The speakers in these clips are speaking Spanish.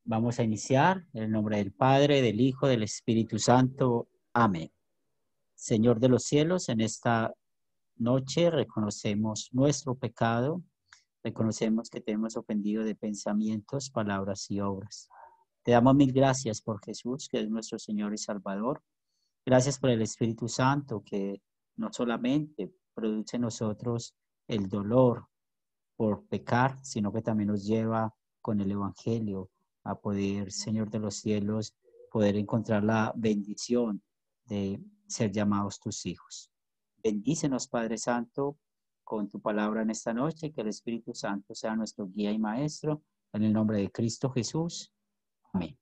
Vamos a iniciar en el nombre del Padre, del Hijo, del Espíritu Santo. Amén. Señor de los cielos, en esta noche reconocemos nuestro pecado, reconocemos que te hemos ofendido de pensamientos, palabras y obras. Te damos mil gracias por Jesús, que es nuestro Señor y Salvador. Gracias por el Espíritu Santo, que no solamente produce en nosotros el dolor por pecar, sino que también nos lleva con el Evangelio a poder, Señor de los cielos, poder encontrar la bendición de ser llamados tus hijos. Bendícenos, Padre Santo, con tu palabra en esta noche, que el Espíritu Santo sea nuestro guía y maestro, en el nombre de Cristo Jesús. Amén.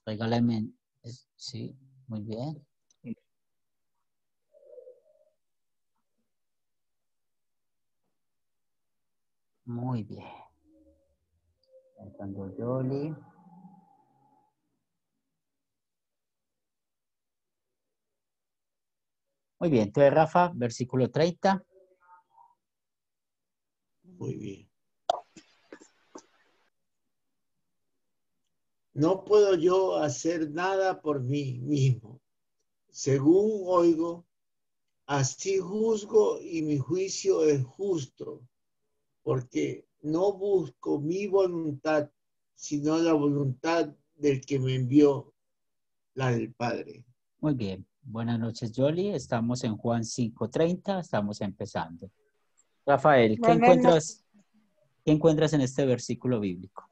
Regálame. Sí, muy bien. Muy bien. Cantando Yoli. Muy bien, entonces Rafa, versículo 30. Muy bien. No puedo yo hacer nada por mí mismo. Según oigo, así juzgo y mi juicio es justo, porque no busco mi voluntad, sino la voluntad del que me envió, la del Padre. Muy bien. Buenas noches, Yoli. Estamos en Juan 5:30. Estamos empezando. Rafael, ¿qué encuentras en este versículo bíblico?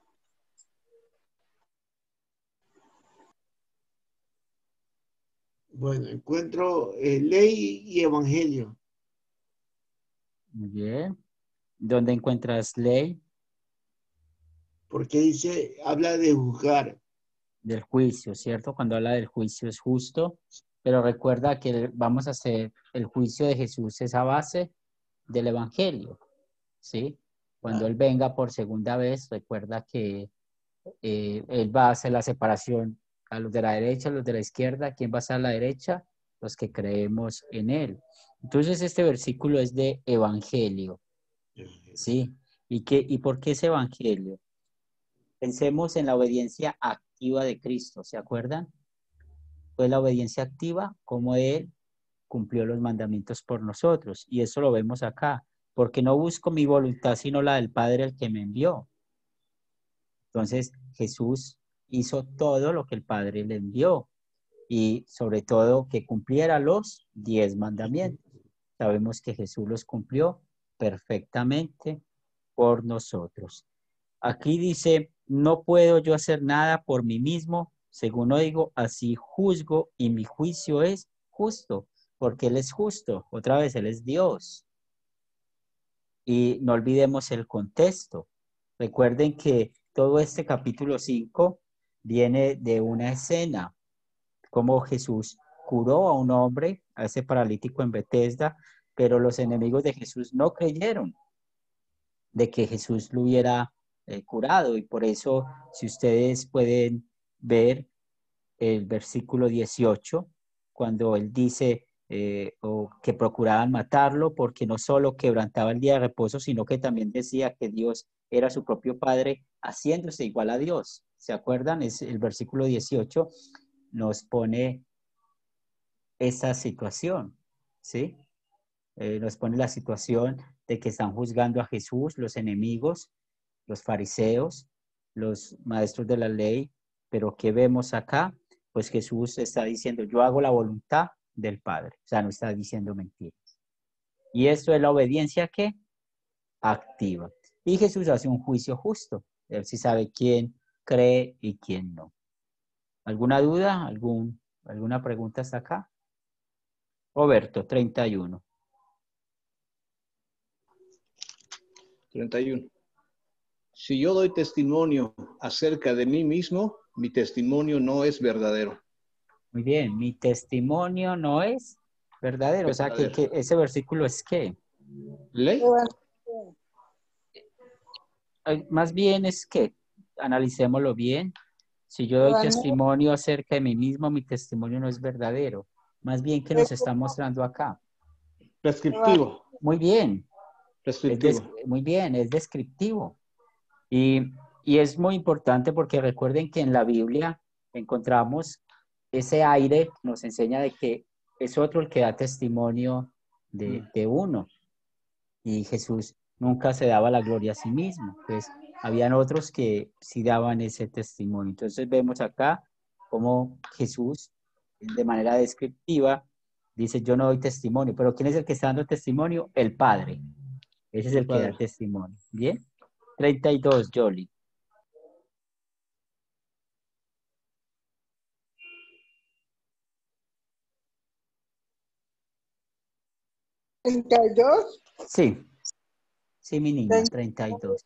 Bueno, encuentro ley y evangelio. Muy bien. ¿Dónde encuentras ley? Porque dice, habla de juzgar. Del juicio, ¿cierto? Cuando habla del juicio es justo, pero recuerda que vamos a hacer el juicio de Jesús es a base del evangelio, ¿sí? Cuando Él venga por segunda vez, recuerda que Él va a hacer la separación a los de la derecha, a los de la izquierda. ¿Quién va a estar a la derecha? Los que creemos en Él. Entonces este versículo es de evangelio, ¿sí? ¿Y por qué es evangelio? Pensemos en la obediencia activa de Cristo, ¿se acuerdan? Fue la obediencia activa como Él cumplió los mandamientos por nosotros. Y eso lo vemos acá, porque no busco mi voluntad, sino la del Padre el que me envió. Entonces Jesús hizo todo lo que el Padre le envió y sobre todo que cumpliera los 10 mandamientos. Sabemos que Jesús los cumplió perfectamente por nosotros. Aquí dice, no puedo yo hacer nada por mí mismo, según oigo, así juzgo y mi juicio es justo, porque Él es justo. Otra vez, Él es Dios. Y no olvidemos el contexto. Recuerden que todo este capítulo 5 viene de una escena, como Jesús curó a un hombre, a ese paralítico en Betesda, pero los enemigos de Jesús no creyeron de que Jesús lo hubiera curado. Y por eso, si ustedes pueden ver el versículo 18, cuando él dice o que procuraban matarlo porque no solo quebrantaba el día de reposo, sino que también decía que Dios era su propio Padre, haciéndose igual a Dios. ¿Se acuerdan? Es el versículo 18 nos pone esa situación, ¿sí? Nos pone la situación de que están juzgando a Jesús, los enemigos, los fariseos, los maestros de la ley, pero ¿qué vemos acá? Pues Jesús está diciendo, yo hago la voluntad del Padre, o sea, no está diciendo mentiras. Y esto es la obediencia que activa. Y Jesús hace un juicio justo, él sí sabe quién cree y quién no. ¿Alguna duda? ¿Alguna pregunta hasta acá? Roberto, 31. 31. Si yo doy testimonio acerca de mí mismo, mi testimonio no es verdadero. Muy bien, mi testimonio no es verdadero. O sea, que ese versículo es ¿qué? ¿Ley? Más bien es que, analicémoslo bien, si yo doy testimonio acerca de mí mismo, mi testimonio no es verdadero. Más bien, ¿qué nos está mostrando acá? Prescriptivo. Muy bien. Prescriptivo. Muy bien, es descriptivo. Y, y es muy importante porque recuerden que en la Biblia encontramos ese aire que nos enseña de que es otro el que da testimonio de uno. Y Jesús nunca se daba la gloria a sí mismo. Pues habían otros que sí daban ese testimonio. Entonces vemos acá cómo Jesús, de manera descriptiva, dice, yo no doy testimonio, pero ¿quién es el que está dando testimonio? El Padre. Ese es El el que da Padre. testimonio. ¿Bien? 32, Jolly. 32. Sí, sí, mi niña, 32.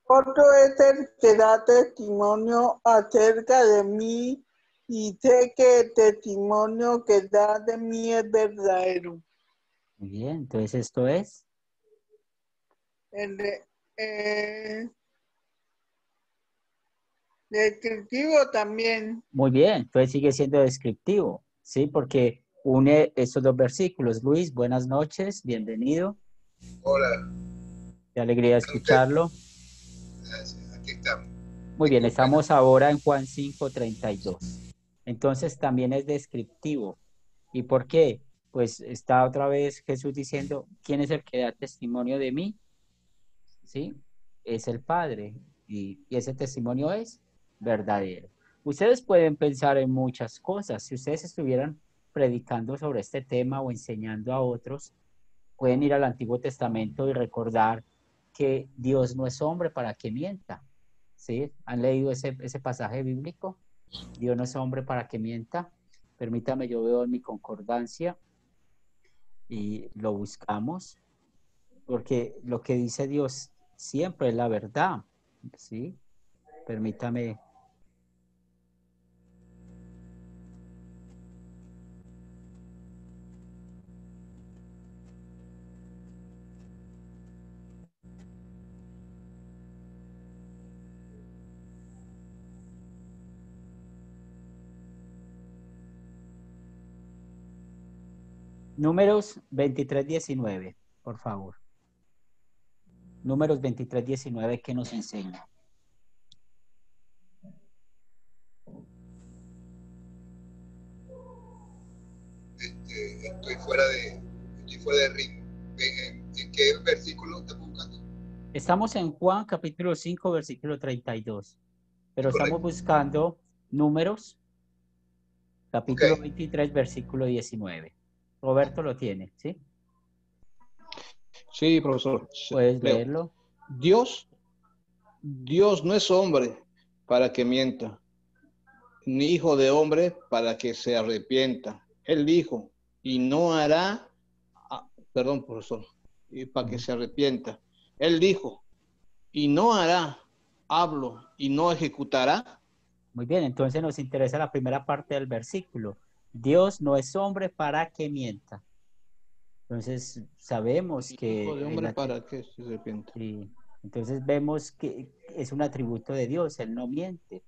Otro es el que da testimonio acerca de mí y sé que el testimonio que da de mí es verdadero. Muy bien, entonces esto es. El descriptivo también. Muy bien, entonces sigue siendo descriptivo, ¿sí? Porque une estos dos versículos. Luis, buenas noches, bienvenido. Hola, Qué alegría usted. escucharlo. Gracias, aquí estamos. Muy bien, Disculpen. estamos ahora en Juan 5:32. Entonces también es descriptivo. ¿Y por qué? Pues está otra vez Jesús diciendo, ¿quién es el que da testimonio de mí? ¿Sí? Es el Padre. Y ese testimonio es verdadero. Ustedes pueden pensar en muchas cosas. Si ustedes estuvieran predicando sobre este tema o enseñando a otros, pueden ir al Antiguo Testamento y recordar que Dios no es hombre para que mienta. ¿Sí? ¿Han leído ese pasaje bíblico? Dios no es hombre para que mienta. Permítame, yo veo en mi concordancia y lo buscamos, porque lo que dice Dios siempre es la verdad. ¿Sí? Permítame. Números 23:19, por favor. Números 23:19, ¿qué nos enseña? Estoy fuera de ritmo. ¿En qué versículo estás buscando? Estamos en Juan capítulo 5, versículo 32, pero estamos Correcto. buscando Números Ok. capítulo 23, versículo 19. Roberto lo tiene, ¿sí? Sí, profesor. Puedes Leo. leerlo. Dios no es hombre para que mienta, ni hijo de hombre para que se arrepienta. Él dijo, y no hará, perdón, profesor, y para que se arrepienta. Él dijo, y no hará, hablo, y no ejecutará. Muy bien, entonces nos interesa la primera parte del versículo. Dios no es hombre para que mienta. Entonces sabemos Hijo de que hombre para que se arrepienta. sí, entonces vemos que es un atributo de Dios, Él no miente,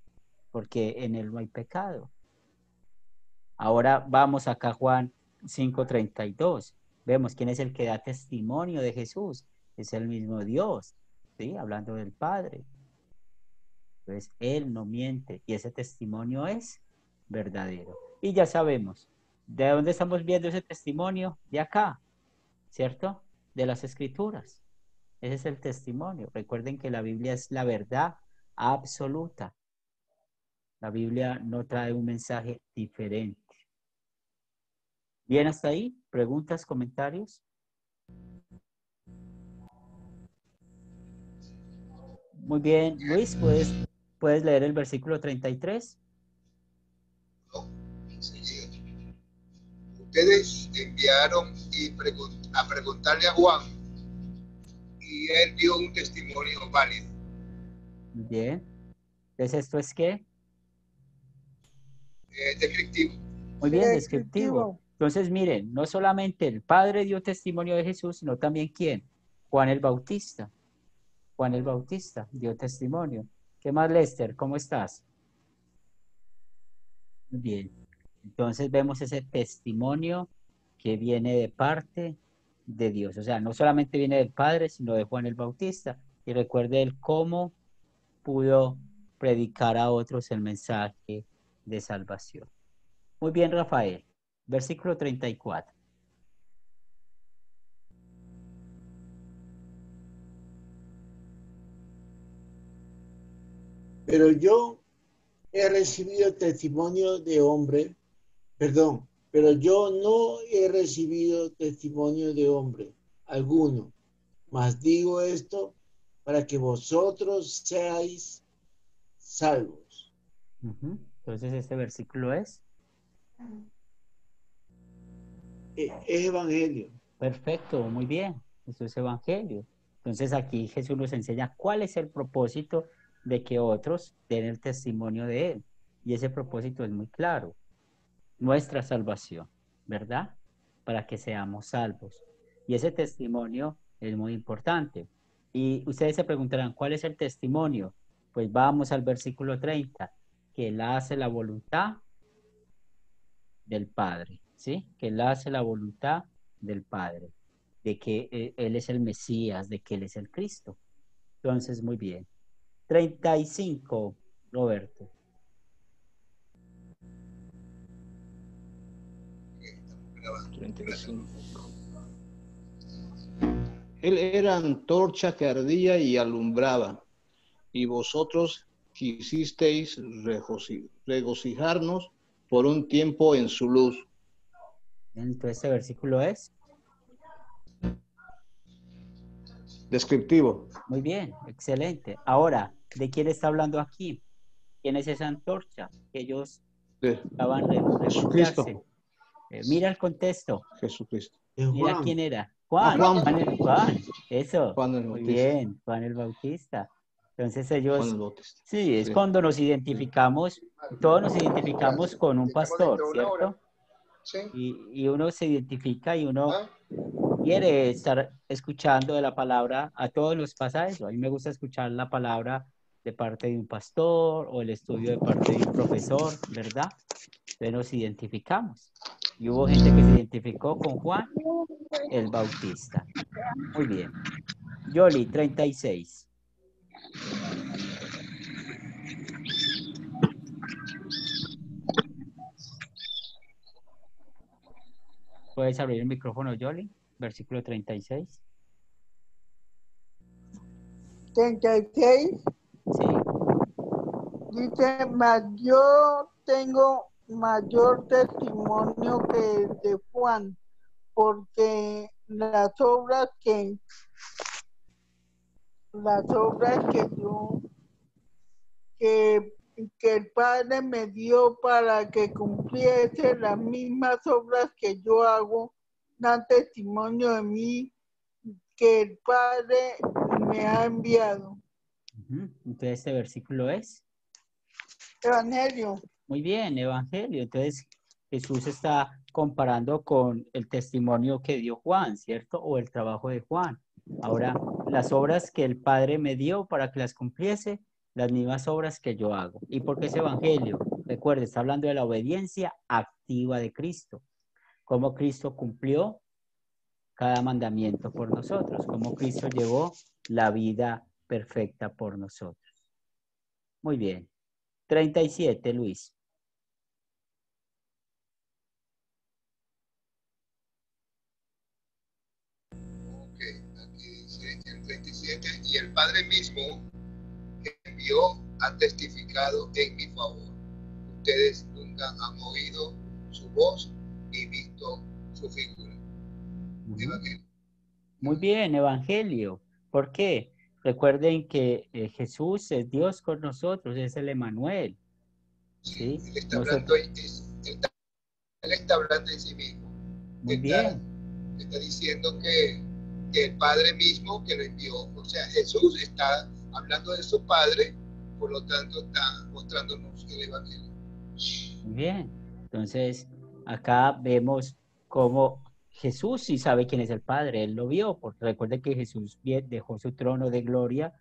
porque en Él no hay pecado. Ahora vamos acá a Juan 5:32. Vemos quién es el que da testimonio de Jesús. Es el mismo Dios, ¿sí? Hablando del Padre. Entonces, Él no miente y ese testimonio es verdadero. Y ya sabemos, ¿de dónde estamos viendo ese testimonio? De acá, ¿cierto? De las Escrituras. Ese es el testimonio. Recuerden que la Biblia es la verdad absoluta. La Biblia no trae un mensaje diferente. ¿Bien hasta ahí? ¿Preguntas, comentarios? Muy bien. Luis, ¿puedes leer el versículo 33? No, enseguida. Ustedes enviaron a preguntarle a Juan y él dio un testimonio válido. Muy bien. Entonces, ¿esto es qué? Descriptivo. Muy bien, descriptivo. Descriptivo. Entonces, miren, no solamente el Padre dio testimonio de Jesús, sino también ¿quién? Juan el Bautista. Juan el Bautista dio testimonio. ¿Qué más, Lester? ¿Cómo estás? Muy bien. Entonces vemos ese testimonio que viene de parte de Dios. O sea, no solamente viene del Padre, sino de Juan el Bautista. y recuerde el cómo pudo predicar a otros el mensaje de salvación. Muy bien, Rafael. Versículo 34. Pero yo he recibido testimonio de hombre, perdón, pero yo no he recibido testimonio de hombre alguno, mas digo esto para que vosotros seáis salvos. Entonces, este versículo es Es evangelio. perfecto, muy bien. Eso es evangelio. Entonces, aquí Jesús nos enseña cuál es el propósito de que otros den el testimonio de Él. Y ese propósito es muy claro. Nuestra salvación, ¿verdad? Para que seamos salvos. Y ese testimonio es muy importante. Y ustedes se preguntarán, ¿cuál es el testimonio? Pues vamos al versículo 30, que Él hace la voluntad del Padre, ¿sí? Que Él hace la voluntad del Padre, de que Él es el Mesías, de que Él es el Cristo. Entonces, muy bien. 35, Roberto. Estamos grabando. 35. Él era antorcha que ardía y alumbraba, y vosotros quisisteis regocijarnos por un tiempo en su luz. Entonces, este versículo es Descriptivo. muy bien, excelente. Ahora, ¿de quién está hablando aquí? ¿Quién es esa antorcha? Que ellos De acaban de refugiarse. Jesucristo. Mira el contexto. Jesucristo. De Mira Juan. quién era. Juan. Juan. Juan. Eso. Juan el Muy Bautista. bien. Juan el Bautista. Entonces Juan ellos, el Bautista. sí, es Sí. cuando nos identificamos, todos nos identificamos con un pastor, ¿cierto? Sí. Y uno se identifica y uno ¿Ah? quiere estar escuchando de la palabra. A todos nos pasa eso. A mí me gusta escuchar la palabra de parte de un pastor o el estudio de parte de un profesor, ¿verdad? Entonces nos identificamos. Y hubo gente que se identificó con Juan el Bautista. Muy bien. Yoli, 36. ¿Puedes abrir el micrófono, Yoli? Versículo 36. 36 Sí. dice, mas yo tengo mayor testimonio que el de Juan, porque las obras que yo que el Padre me dio para que cumpliese las mismas obras que yo hago, dan testimonio de mí que el Padre me ha enviado. Entonces este versículo es Evangelio. muy bien, Evangelio. Entonces Jesús está comparando con el testimonio que dio Juan, ¿cierto? O el trabajo de Juan. Ahora, las obras que el Padre me dio para que las cumpliese, las mismas obras que yo hago. ¿Y por qué es Evangelio? Recuerde, está hablando de la obediencia activa de Cristo. Cómo Cristo cumplió cada mandamiento por nosotros. Cómo Cristo llevó la vida perfecta por nosotros. Muy bien. 37, Luis. Ok, aquí dice el 37, y el Padre mismo que envió ha testificado en mi favor. Ustedes nunca han oído su voz ni visto su figura. Evangelio. Muy bien, Evangelio. ¿Por qué? Recuerden que Jesús es Dios con nosotros, es el Emanuel. Sí, ¿Sí? él está Nosotros, hablando, él está hablando en sí mismo. muy bien. Está diciendo que el Padre mismo que lo envió, o sea, Jesús está hablando de su Padre, por lo tanto está mostrándonos el Evangelio. Muy bien. Entonces, acá vemos cómo Jesús sí sabe quién es el Padre, él lo vio, porque recuerde que Jesús dejó su trono de gloria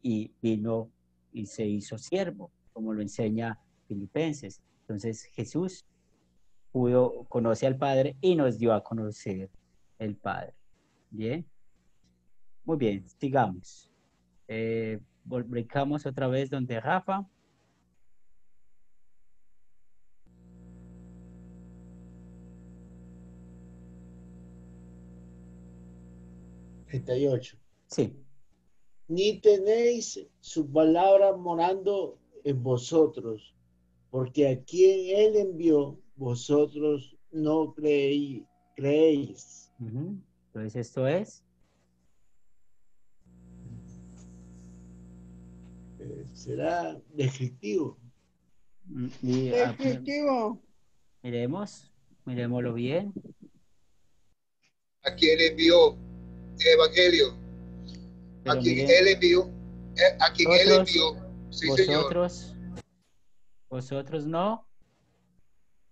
y vino y se hizo siervo, como lo enseña Filipenses. Entonces, Jesús conoce al Padre y nos dio a conocer el Padre. Bien, muy bien, sigamos. Brincamos otra vez donde Rafa. Sí. Ni tenéis su palabra morando en vosotros, porque a quien él envió, vosotros no creéis. Entonces esto es será descriptivo. Descriptivo. Miremoslo bien. A quien envió el evangelio, Pero a quien miren, él envió, a quien él envió, sí, señor. Vosotros no.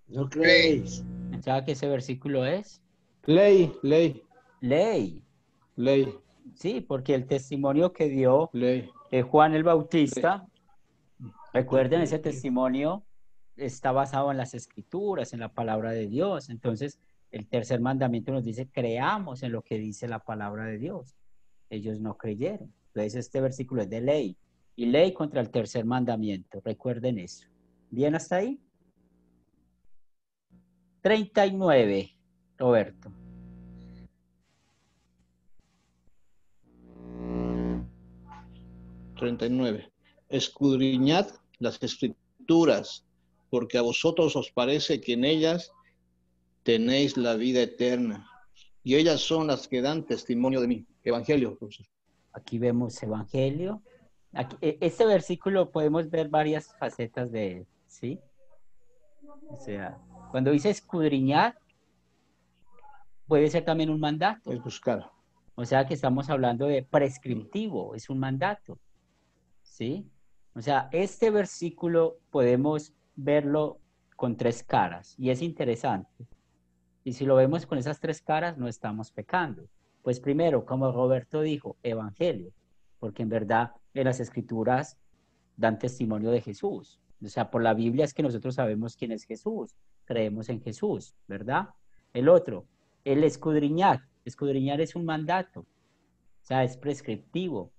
No creéis. ¿Sabe qué ese versículo es? Ley. Sí, porque el testimonio que dio Ley. Juan el Bautista, recuerden, ese testimonio está basado en las escrituras, en la palabra de Dios. Entonces, el tercer mandamiento nos dice, creamos en lo que dice la palabra de Dios. Ellos no creyeron. Entonces, este versículo es de ley. Y ley contra el tercer mandamiento. Recuerden eso. ¿Bien hasta ahí? 39, Roberto. Escudriñad las escrituras, porque a vosotros os parece que en ellas tenéis la vida eterna, y ellas son las que dan testimonio de mí. Evangelio, profesor. Aquí vemos evangelio. Aquí, este versículo podemos ver varias facetas de él, ¿sí? O sea, cuando dice escudriñar, puede ser también un mandato. Es buscar. O sea que estamos hablando de prescriptivo, es un mandato, ¿sí? O sea, este versículo podemos verlo con tres caras y es interesante. Y si lo vemos con esas tres caras, no estamos pecando. Pues primero, como Roberto dijo, evangelio, porque en verdad en las escrituras dan testimonio de Jesús. O sea, por la Biblia es que nosotros sabemos quién es Jesús, creemos en Jesús, ¿verdad? El otro, el escudriñar. Escudriñar es un mandato, o sea, es prescriptivo.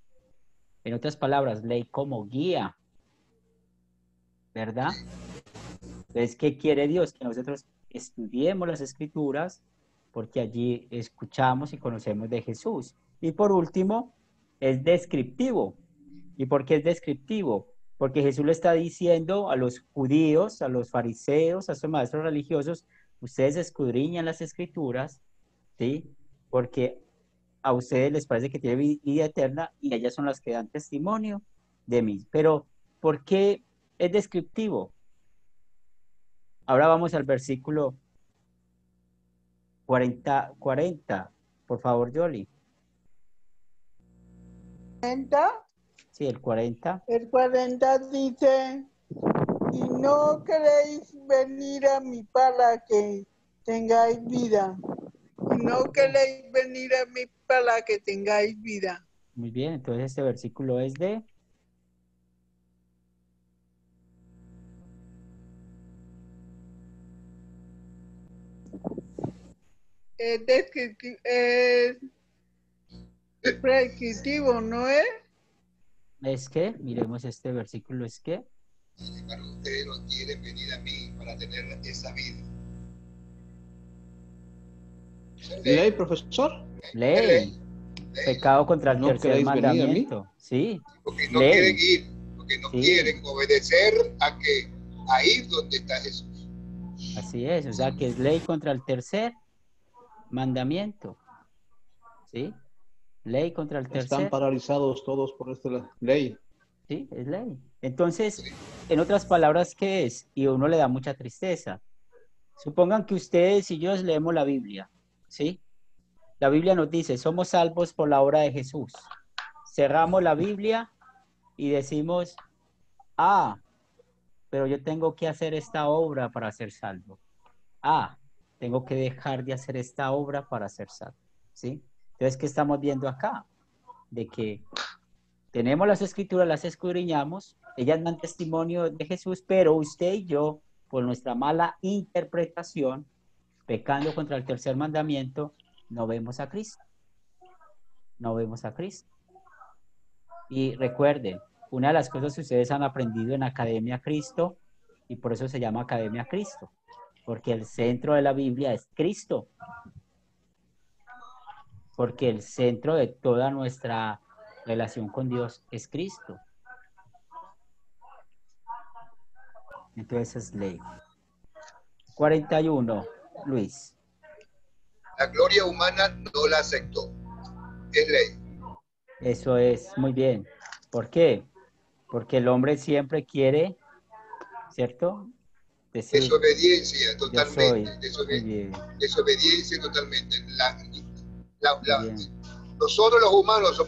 En otras palabras, ley como guía, ¿verdad? Entonces, ¿qué quiere Dios? Que nosotros estudiemos las escrituras porque allí escuchamos y conocemos de Jesús. Y por último, es descriptivo. ¿Y por qué es descriptivo? Porque Jesús le está diciendo a los judíos, a los fariseos, a sus maestros religiosos, ustedes escudriñan las escrituras, ¿sí? Porque a ustedes les parece que tiene vida eterna y ellas son las que dan testimonio de mí. Pero, ¿por qué es descriptivo? Ahora vamos al versículo 40. Por favor, Yoli. 40. Sí, el 40. El 40 dice, y no queréis venir a mí para que tengáis vida. Y no queréis venir a mí para que tengáis vida. Muy bien, entonces este versículo es de... Es descriptivo, es prescriptivo, ¿no es? Es que, miremos este versículo, es que... Sin embargo, ustedes no quieren venir a mí para tener esa vida. ¿Ley, profesor? Ley. Pecado contra el ¿No tercer queréis venir a mí? mandamiento. Sí. Porque no Ley. quieren ir, porque no quieren obedecer a que ahí donde está Jesús. Así es, o sea que es ley contra el tercer mandamiento. ¿Sí? Ley contra el tercer. Están paralizados todos por esta ley. Sí, es ley. Entonces, en otras palabras, ¿qué es? Y a uno le da mucha tristeza. Supongan que ustedes y yo leemos la Biblia, ¿sí? La Biblia nos dice, somos salvos por la obra de Jesús. Cerramos la Biblia y decimos, pero yo tengo que hacer esta obra para ser salvo. Tengo que dejar de hacer esta obra para ser salvo, ¿sí? Entonces, ¿qué estamos viendo acá? De que tenemos las escrituras, las escudriñamos, ellas dan testimonio de Jesús, pero usted y yo, por nuestra mala interpretación, pecando contra el tercer mandamiento, no vemos a Cristo. No vemos a Cristo. Y recuerden, una de las cosas que ustedes han aprendido en Academia Cristo, y por eso se llama Academia Cristo, porque el centro de la Biblia es Cristo, porque el centro de toda nuestra relación con Dios es Cristo. Entonces es ley. 41, Luis. La gloria humana no la aceptó. Es ley. Eso es, muy bien. ¿Por qué? Porque el hombre siempre quiere, ¿cierto? Decir, Desobediencia yo totalmente. soy. Muy bien, Desobediencia totalmente. muy bien. Nosotros los humanos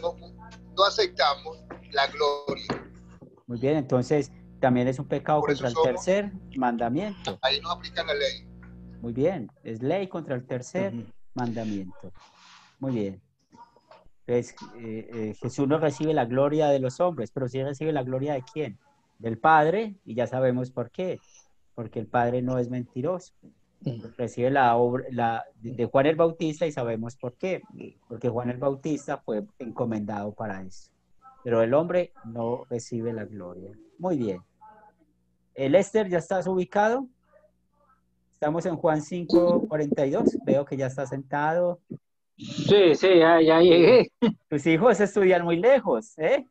no aceptamos la gloria. Muy bien, entonces también es un pecado Por eso contra el somos, tercer mandamiento. ahí no aplica la ley. Muy bien, es ley contra el tercer mandamiento. Muy bien. Entonces, Jesús no recibe la gloria de los hombres, pero sí recibe la gloria de quién? Del Padre, y ya sabemos por qué. Porque el Padre no es mentiroso. Recibe la obra de Juan el Bautista y sabemos por qué. Porque Juan el Bautista fue encomendado para eso. Pero el hombre no recibe la gloria. Muy bien. ¿El Esther ya estás ubicado? Estamos en Juan 5:42. Veo que ya está sentado. Sí, ya llegué. Tus hijos estudian muy lejos, ¿eh?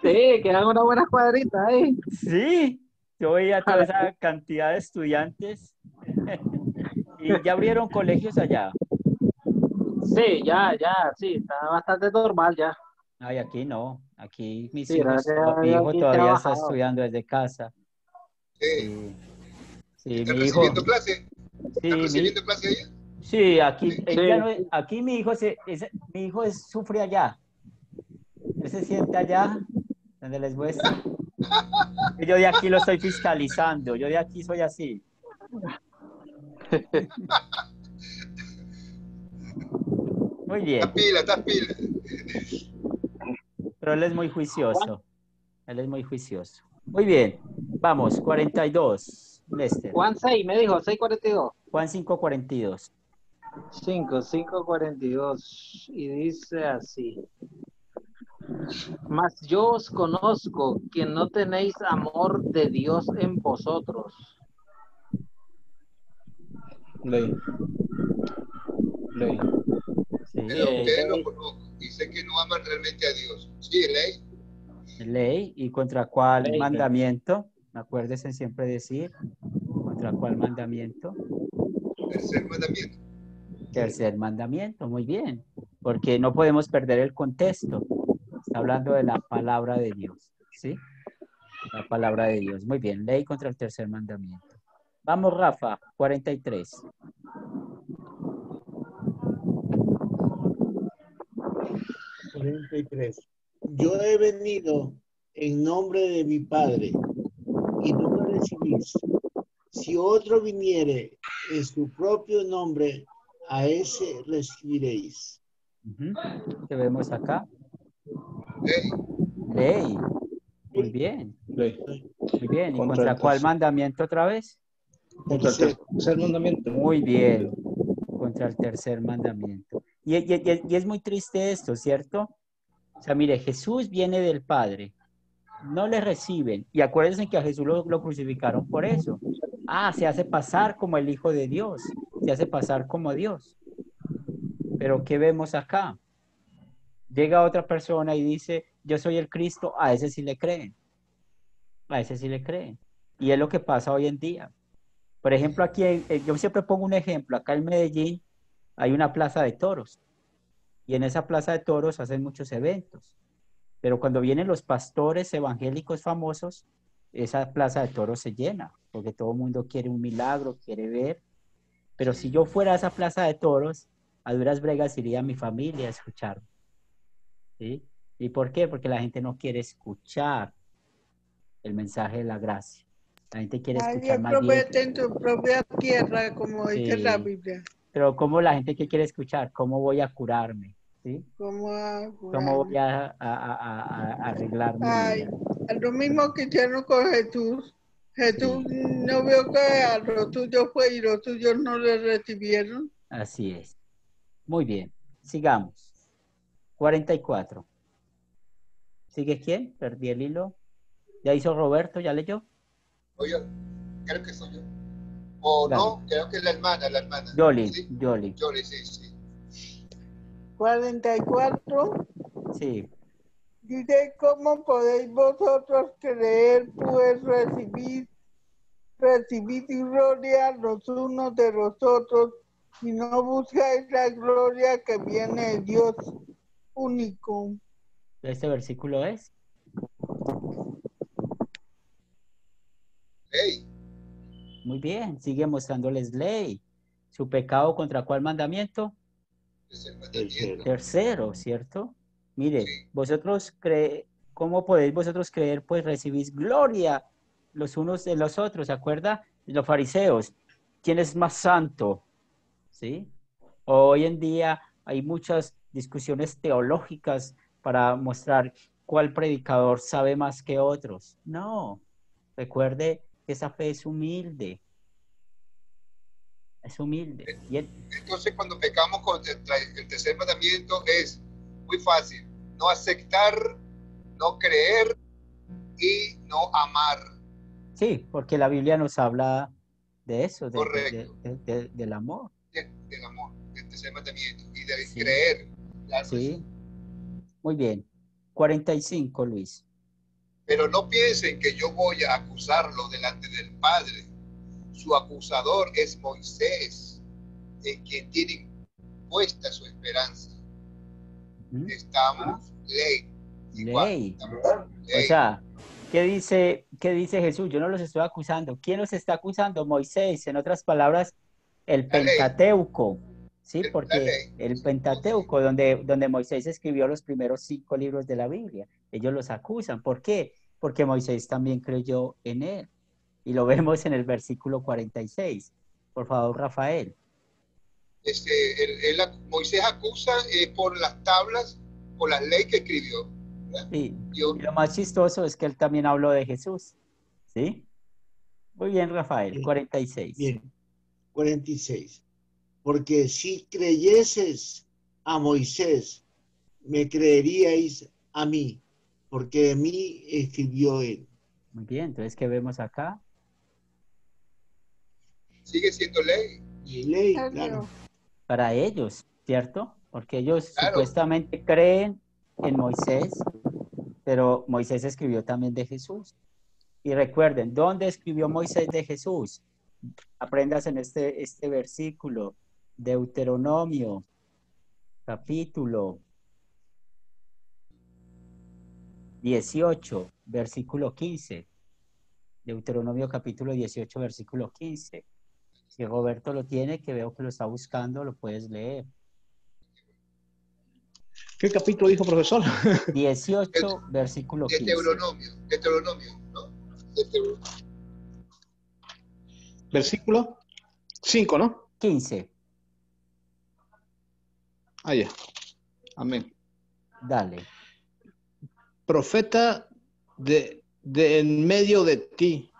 Sí, quedan unas buenas cuadritas ahí. Sí, yo veía toda esa cantidad de estudiantes. ¿Y ya abrieron colegios allá? Sí, sí, está bastante normal ya. Ay, aquí no. Aquí mis Sí, hijos, gracias a mi Dios hijo aquí se ha todavía está bajado. estudiando desde casa. Sí. Sí, ¿Están mi hijo. recibiendo clase? ¿Están Sí, recibiendo clase allá? sí, aquí, Sí. ya no, aquí mi hijo sufre allá. Él se siente allá, donde les muestra. Y yo de aquí lo estoy fiscalizando. Yo de aquí soy así. Muy bien. Estás pila. Pero él es muy juicioso. Él es muy juicioso. Muy bien. Vamos, 42. Lester. Juan 6, me dijo, 6:42. Juan 5:42. 5:42. Y dice así. Mas yo os conozco que no tenéis amor de Dios en vosotros. Ley. Ley. Sí. Ustedes lo conocen. Dicen que no aman realmente a Dios. Sí, ley. Ley. ¿Y contra cuál Ley. mandamiento? Acuérdense siempre decir. ¿Contra cuál mandamiento? Tercer mandamiento. Tercer mandamiento. Muy bien. Porque no podemos perder el contexto. Está hablando de la palabra de Dios. ¿Sí? La palabra de Dios. Muy bien. Ley contra el tercer mandamiento. Vamos, Rafa. 43. 43. Yo he venido en nombre de mi Padre y no me recibís. Si otro viniere en su propio nombre, a ese recibiréis. ¿Qué vemos acá? Ley. Ley. Muy bien. Ley. Muy bien. ¿Y Contra contra el cuál tercer. mandamiento otra vez? Contra el tercer mandamiento. Muy bien. Contra el tercer mandamiento. Y es muy triste esto, ¿cierto? O sea, mire, Jesús viene del Padre. No le reciben. Y acuérdense que a Jesús lo crucificaron por eso. Ah, se hace pasar como el Hijo de Dios. Se hace pasar como Dios. Pero ¿qué vemos acá? Llega otra persona y dice, yo soy el Cristo. A ese sí le creen. A ese sí le creen. Y es lo que pasa hoy en día. Por ejemplo, aquí, yo siempre pongo un ejemplo. Acá en Medellín hay una plaza de toros. Y en esa plaza de toros hacen muchos eventos. Pero cuando vienen los pastores evangélicos famosos, esa plaza de toros se llena, porque todo el mundo quiere un milagro, quiere ver. Pero si yo fuera a esa plaza de toros, a duras bregas iría a mi familia a escuchar. ¿Sí? ¿Y por qué? Porque la gente no quiere escuchar el mensaje de la gracia. La gente quiere escuchar más bien. Promete en tu propia tierra, como dice la Biblia. Pero ¿cómo la gente que quiere escuchar? ¿Cómo voy a curarme? ¿Sí? ¿Cómo voy a arreglar mi vida? Lo mismo que hicieron con Jesús. Jesús no vio que a los tuyos fue y los tuyos no le recibieron. Así es. Muy bien. Sigamos. 44. ¿Sigue quién? Perdí el hilo. ¿Ya hizo Roberto? ¿Ya leyó? Soy yo, creo que soy yo. O Dale. no, creo que es la hermana, la hermana. Yoli, ¿Sí? Yoli. Yoli, sí, sí. 44. Sí. Dice, ¿cómo podéis vosotros creer, pues recibid gloria los unos de los otros, y no buscáis la gloria que viene de Dios único? ¿Este versículo es? Hey, Muy bien. Sigue mostrándoles ley. ¿Su pecado contra cuál mandamiento? es el mandamiento. Tercero, ¿cierto? Mire, Sí. ¿cómo podéis vosotros creer? Pues recibís gloria los unos de los otros. ¿Se acuerda? Los fariseos. ¿Quién es más santo? ¿Sí? Hoy en día hay muchas discusiones teológicas para mostrar cuál predicador sabe más que otros. No, recuerde que esa fe es humilde. Es humilde. Entonces, cuando pecamos contra el tercer mandamiento es muy fácil. No aceptar, no creer y no amar. Sí, porque la Biblia nos habla de eso, Correcto. del amor. Del amor, del tercer mandamiento. Y de Sí. creer. Claro que Sí. Muy bien. 45, Luis. Pero no piensen que yo voy a acusarlo delante del Padre. Su acusador es Moisés, en quien tienen puesta su esperanza. ¿Mm? Estamos ley. Igual, Ley. estamos O ley. sea, ¿qué dice Jesús? Yo no los estoy acusando. ¿Quién los está acusando? Moisés. En otras palabras, el La ley. Pentateuco. Sí, La porque ley. el Pentateuco, donde Moisés escribió los primeros 5 libros de la Biblia, ellos los acusan. ¿Por qué? Porque Moisés también creyó en él. Y lo vemos en el versículo 46. Por favor, Rafael. Moisés acusa por las tablas, por las leyes que escribió. ¿verdad? Sí. Yo, Y lo más chistoso es que él también habló de Jesús. ¿Sí? Muy bien, Rafael. 46. Bien, 46. Porque si creyeses a Moisés, me creeríais a mí, porque de mí escribió él. Muy bien. Entonces, ¿qué vemos acá? sigue siendo ley. Y ley, claro. Para ellos, ¿cierto? Porque ellos Claro. supuestamente creen en Moisés, pero Moisés escribió también de Jesús. Y recuerden, ¿dónde escribió Moisés de Jesús? Aprendas en este versículo, Deuteronomio, capítulo 18, versículo 15. Deuteronomio capítulo 18, versículo 15. Si Roberto lo tiene, que veo que lo está buscando, lo puedes leer. ¿Qué capítulo dijo, profesor? 18, versículo 15. Deuteronomio, ¿no? Versículo 5, ¿no? 15. Ah, ya. Amén. Dale. Profeta de en medio de ti,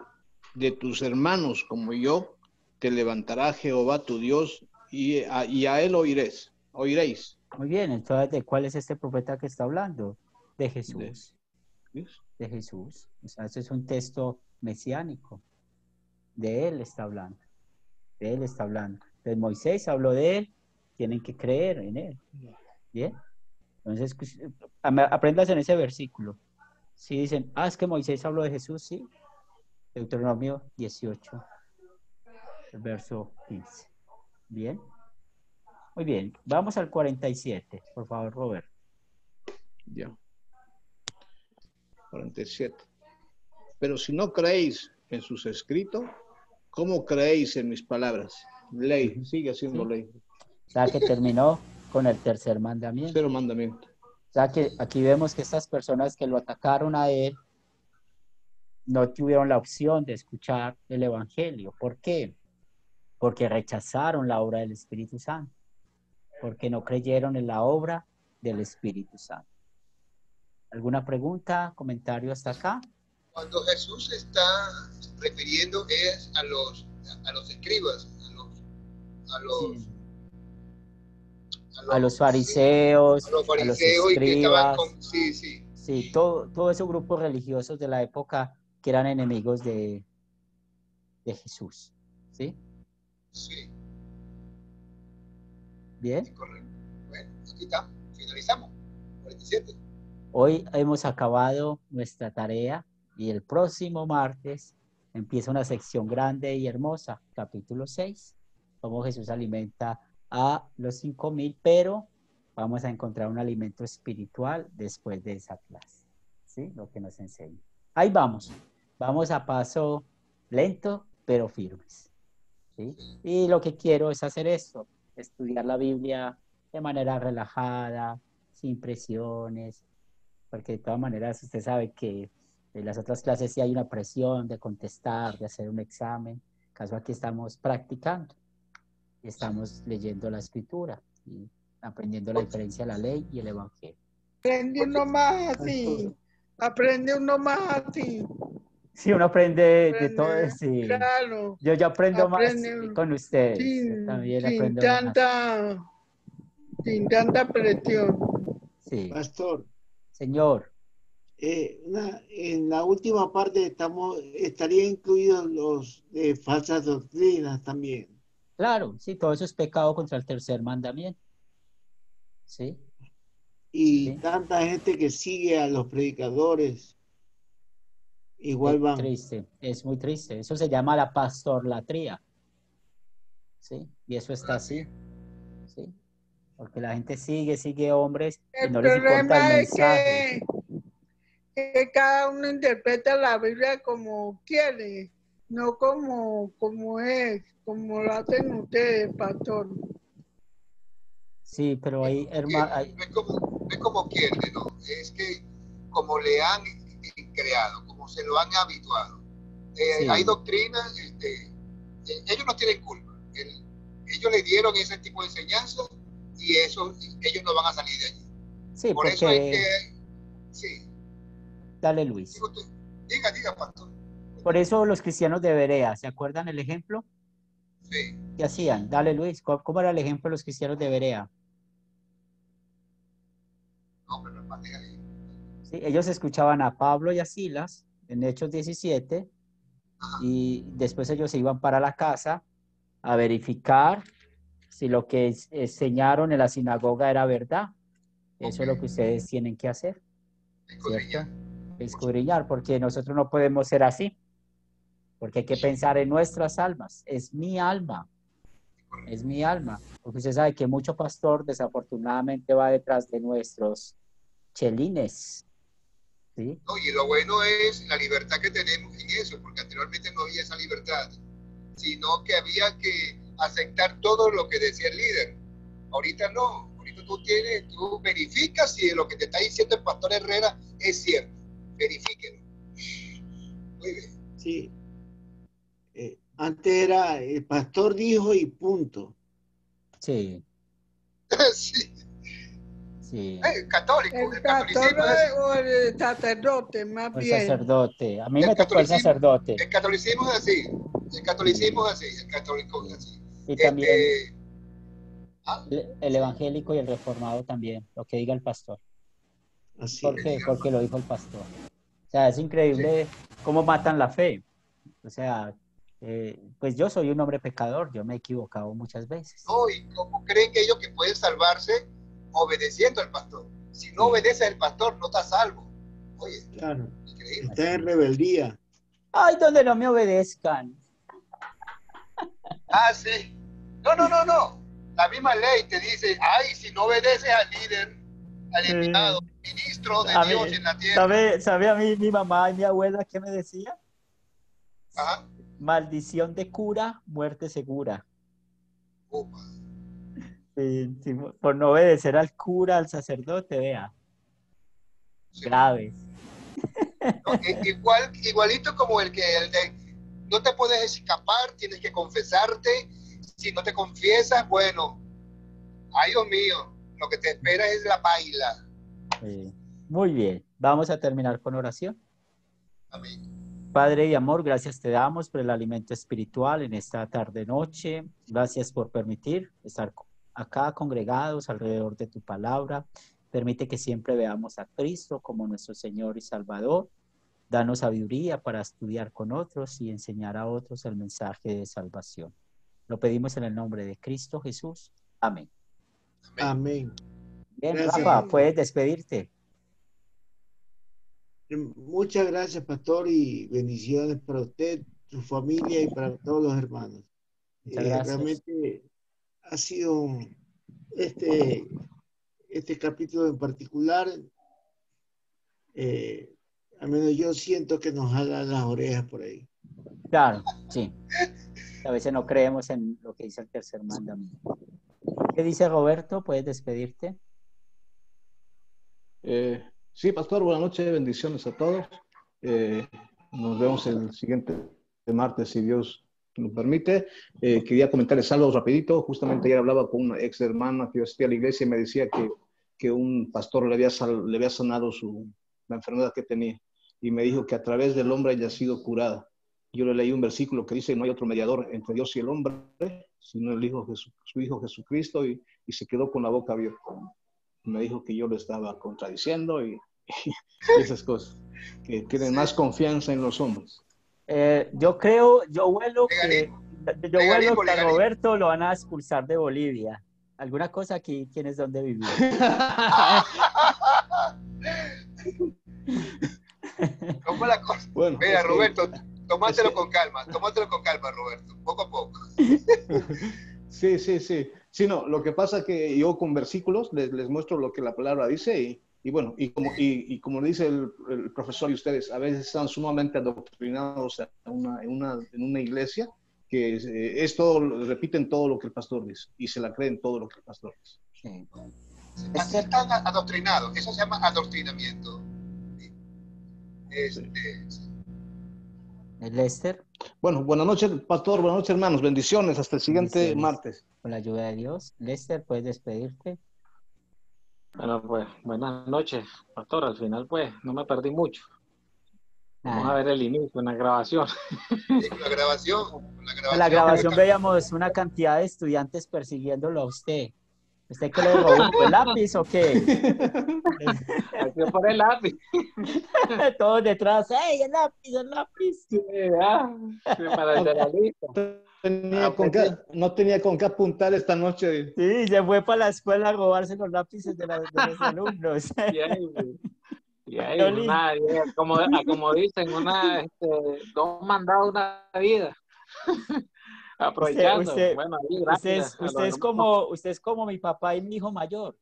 de tus hermanos como yo, te levantará Jehová tu Dios y a él oiréis. Muy bien, entonces, ¿de cuál es este profeta que está hablando? De Jesús. De Jesús. O sea, este es un texto mesiánico. De él está hablando. De él está hablando. Entonces, Moisés habló de él, tienen que creer en él. Bien. Entonces, aprendas en ese versículo. Si dicen, es que Moisés habló de Jesús, sí. Deuteronomio 18, el verso 15. Bien. Muy bien. Vamos al 47. Por favor, Robert. Ya. 47. Pero si no creéis en sus escritos, ¿cómo creéis en mis palabras? Ley, sigue siendo Sí. ley. O sea, que terminó con el tercer mandamiento. Cero mandamiento. O sea, que aquí vemos que estas personas que lo atacaron a él no tuvieron la opción de escuchar el evangelio. ¿Por qué? Porque rechazaron la obra del Espíritu Santo. Porque no creyeron en la obra del Espíritu Santo. ¿Alguna pregunta, comentario hasta acá? Cuando Jesús está refiriendo es a los escribas, a los a los sí, fariseos, a los a los fariseos y que estaban escribas, con, sí, sí, sí, todo esos grupos religiosos de la época que eran enemigos de Jesús. ¿Sí? sí, Bien. es correcto. Bueno, aquí estamos, finalizamos. 47. Hoy hemos acabado nuestra tarea y el próximo martes empieza una sección grande y hermosa, capítulo 6, cómo Jesús alimenta a los 5,000, pero vamos a encontrar un alimento espiritual después de esa clase, ¿sí? Lo que nos enseña. Ahí vamos a paso lento, pero firmes, ¿sí? Y lo que quiero es hacer esto, estudiar la Biblia de manera relajada, sin presiones, porque de todas maneras usted sabe que en las otras clases sí hay una presión de contestar, de hacer un examen. En caso aquí estamos practicando y estamos leyendo la escritura y aprendiendo la diferencia de la ley y el evangelio. Aprende uno más así. Aprende uno más así. Sí, uno aprende de todo, Aprende, sí. claro. Yo aprendo más Aprende con ustedes. Yo sin, también sin aprendo más. sin tanta presión. Sí, Pastor, señor. en la última parte estaría incluidos los de falsas doctrinas también. Claro, sí, todo eso es pecado contra el tercer mandamiento. Sí, Y sí. tanta gente que sigue a los predicadores, igual van. Triste, es muy triste. Eso se llama la pastorlatría. ¿Sí? Y eso está así. ¿Sí? Porque la gente sigue hombres y El no les importa el problema es mensaje. que cada uno interpreta la Biblia como quiere, no como es, como lo hacen ustedes, pastor. Sí, pero hay, No hermano, es como quiere, no. Es que como le han creado, como se lo han habituado. sí, Hay doctrinas, ellos no tienen culpa. Ellos le dieron ese tipo de enseñanza y ellos no van a salir de allí. sí, Por eso es que, porque, sí, dale Luis. diga, pastor. Por eso los cristianos de Berea, ¿se acuerdan el ejemplo? Sí, ¿Qué hacían? Dale Luis, ¿cómo era el ejemplo de los cristianos de Berea? no, pero no dígale. Sí, ellos escuchaban a Pablo y a Silas en Hechos 17 y después ellos se iban para la casa a verificar si lo que enseñaron en la sinagoga era verdad. Eso es lo que ustedes tienen que hacer, ¿cierto? Escudriñar, porque nosotros no podemos ser así, porque hay que pensar en nuestras almas. Es mi alma, porque usted sabe que mucho pastor desafortunadamente va detrás de nuestros chelines, ¿sí? No, y lo bueno es la libertad que tenemos en eso, porque anteriormente no había esa libertad, sino que había que aceptar todo lo que decía el líder. Ahorita no, ahorita tú verificas si lo que te está diciendo el pastor Herrera es cierto, verifíquelo. Muy bien. Sí. Antes era el pastor dijo y punto. Sí, Sí. sí. Católico, El el pastor catolicismo es así. o el sacerdote, más El bien. sacerdote. A mí me tocó el sacerdote. El catolicismo es así, el catolicismo es así, el católico es así. Y también ¿Ah? el evangélico y el reformado también, lo que diga el pastor. Así ¿Por es. qué? Porque lo dijo el pastor. O sea, es increíble cómo matan la fe. O sea, pues yo soy un hombre pecador, yo me he equivocado muchas veces. No, y cómo creen que ellos que pueden salvarse obedeciendo al pastor. Si no Sí. obedeces al pastor, no estás salvo. Oye, Claro. increíble. Está en rebeldía. Ay, donde no me obedezcan. Ah, sí. No. La misma ley te dice, ay, si no obedeces al líder, al enviado, ministro de A Dios mí, en la tierra. ¿sabe a mí mi mamá y mi abuela qué me decía? Ajá. Maldición de cura, muerte segura. Opa. Sí, por no obedecer al cura, al sacerdote, vea. Sí. Graves. ¿No? Igualito como el de no te puedes escapar, tienes que confesarte. Si no te confiesas, bueno, ay Dios mío, lo que te espera es la paila. Sí. Muy bien, vamos a terminar con oración. Amén. Padre y amor, gracias te damos por el alimento espiritual en esta tarde-noche. Gracias por permitir estar acá congregados alrededor de tu palabra. Permite que siempre veamos a Cristo como nuestro Señor y Salvador. Danos sabiduría para estudiar con otros y enseñar a otros el mensaje de salvación. Lo pedimos en el nombre de Cristo Jesús. Amén. Amén. Bien, Gracias. Rafa, puedes despedirte. Muchas gracias, pastor, y bendiciones para usted, su familia y para todos los hermanos. Muchas gracias. Realmente ha sido este capítulo en particular, al menos yo siento que nos jalan las orejas por ahí. Claro, sí. A veces no creemos en lo que dice el tercer mandamiento. ¿Qué dice Roberto? ¿Puedes despedirte? Sí, pastor, buenas noches, bendiciones a todos. Nos vemos el siguiente martes, si Dios nos permite. Quería comentarles algo rapidito. Justamente ayer hablaba con una ex hermana que yo asistía a la iglesia y me decía que un pastor le había sanado la enfermedad que tenía. Y me dijo que a través del hombre haya sido curada. Yo le leí un versículo que dice: no hay otro mediador entre Dios y el hombre, sino su Hijo Jesucristo, y se quedó con la boca abierta. Me dijo que yo lo estaba contradiciendo y esas cosas, que tienen más confianza en los hombres. Yo vuelo que a Roberto lo van a expulsar de Bolivia. ¿Alguna cosa aquí tienes donde vivir? ¿Cómo la cosa? Bueno, mira, Roberto, tómatelo con calma, Roberto, poco a poco. Sí. Sí, no, lo que pasa es que yo con versículos les muestro lo que la palabra dice y bueno, y como dice el profesor y ustedes, a veces están sumamente adoctrinados en una iglesia que repiten todo lo que el pastor dice y se la creen todo lo que el pastor dice. Sí. Así están adoctrinados, eso se llama adoctrinamiento. Lester. Bueno, buenas noches, pastor, buenas noches, hermanos, bendiciones, hasta el siguiente martes. Con la ayuda de Dios. Lester, ¿puedes despedirte? Bueno, pues, buenas noches, pastor. Al final, pues, no me perdí mucho. Vamos a ver el inicio, una grabación. Sí, con la grabación. En la grabación veíamos una cantidad de estudiantes persiguiéndolo a usted. ¿Usted qué le robó? ¿El lápiz o qué? Aquí por el lápiz. Todos detrás. ¡Ey, el lápiz! Sí, para hacer la lista. No tenía con qué apuntar esta noche. Sí, se fue para la escuela a robarse los lápices de los alumnos. Y ahí, como dicen, dos mandados, una vida. Aprovechando. Bueno, ahí, gracias. Usted es como mi papá y mi hijo mayor,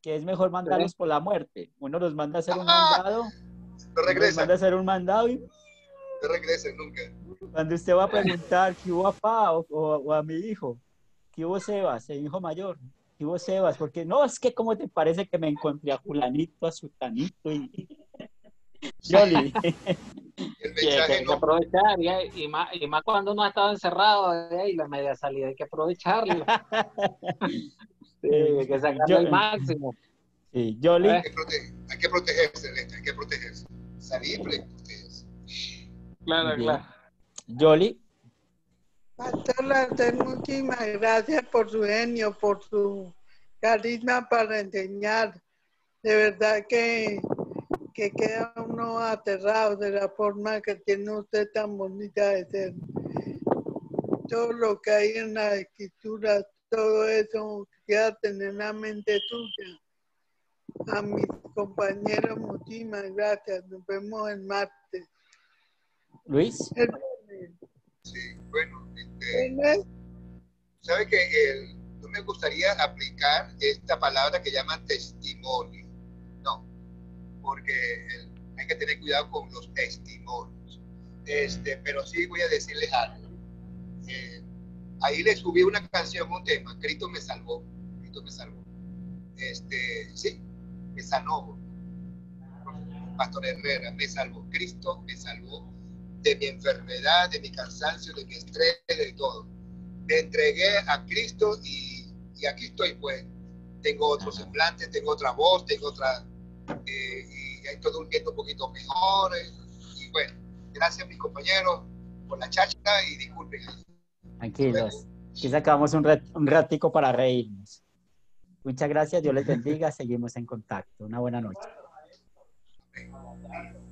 que es mejor mandarlos por la muerte. Uno los manda a hacer un mandado. No regresa. Manda a hacer un mandado y no regresen nunca. Cuando usted va a preguntar ¿qué hubo a papá o a mi hijo? ¿Qué hubo Sebas, el hijo mayor? ¿Qué hubo Sebas? Porque no, es que ¿cómo te parece que me encontré a fulanito, a sutanito y Yoli? Hay que aprovechar y más cuando uno ha estado encerrado y la media salida hay que aprovecharlo. Sí, hay que sacarle el máximo. Sí, Yoli. Hay que protegerse, hay que protegerse. Salir, protegerse. Claro. Yoli. Pastor Arcel, muchísimas gracias por su genio, por su carisma para enseñar. De verdad que queda uno aterrado de la forma que tiene usted tan bonita de ser. Todo lo que hay en la escritura, todo eso queda en la mente suya. A mis compañeros, muchísimas gracias. Nos vemos el martes. Luis. Sí, bueno, ¿sabe que no me gustaría aplicar esta palabra que llaman testimonio? No, porque hay que tener cuidado con los testimonios. Pero sí voy a decirles algo. Ahí le subí una canción, un tema, Cristo me salvó. Cristo me salvó. Sí, me sanó. Pastor Herrera, me salvó. Cristo me salvó de mi enfermedad, de mi cansancio, de mi estrés, de todo. Me entregué a Cristo y aquí estoy, pues. Tengo otro semblante, tengo otra voz, tengo otra... y estoy durmiendo un poquito mejor. Y bueno, gracias a mis compañeros por la cháchara y disculpen. Tranquilos. Aquí sacamos un ratico para reírnos. Muchas gracias, Dios les bendiga, seguimos en contacto. Una buena noche. Amén.